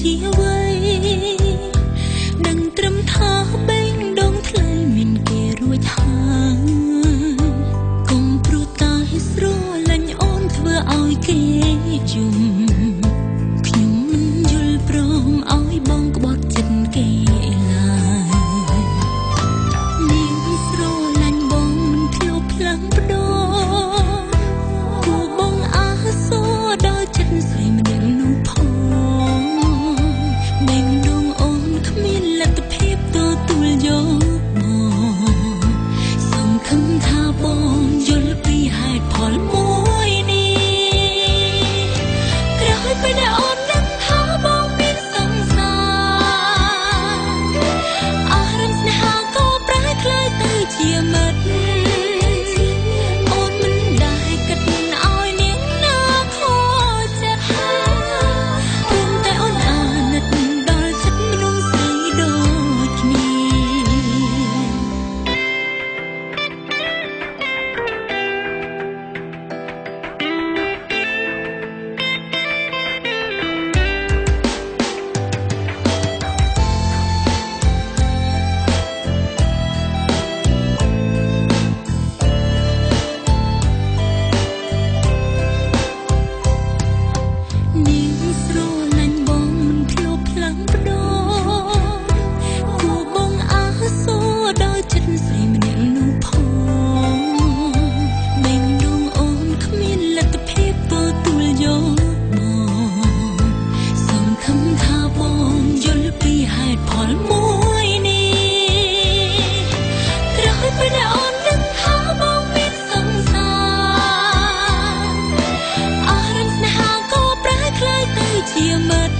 ជាអ្វីដឹងត្រឹមថាបេងដងថ្លៃមានគេរួចហើយកុំព្រោះតែស្រលាញ់អូនធ្វើឲ្យគេយំខ្ញុំមិនយល់ព្រមឲ្យបងក្បត់ចិត្តគេឡើយនាងស្រលាញ់បងមិនភ្លាវផ្លាំងបដគូបងអាសូរដល់ចិត្តស្រីម្នាក់នោះផងបេងដងអូនគ្មានលទ្ធភាពទទួលយកបងសង្ឃឹមថាបងយល់ពីហេតុផលមួយនេះក្រោយពេលដែលអូនដឹងថាបងមានសង្សារអារម្មណ៍ស្នេហាក៏ប្រែក្លាយទៅជាមិត្តអូនមិនដែលគិតឲ្យនាងណាខកចិត្តព្រមតែអូនអាណិតដល់ចិត្តមនុស្សស្រីដូចគ្នា នាងស្រលាញ់បងមិនភ្លាវផ្លាំងបដគួរបងអាសូរដល់ចិត្តស្រីម្នាក់នោះផងបេងដងអូនគ្មានលទ្ធភាពទទួលយកបងសង្ឃឹមថាបងយល់ពីហេតុផលមួយនេះក្រោយពេលដែលអូនដឹងថាបងមានសង្សារអារម្មណ៍ស្នេហាក៏ប្រែក្លាយទៅជាមិត្ត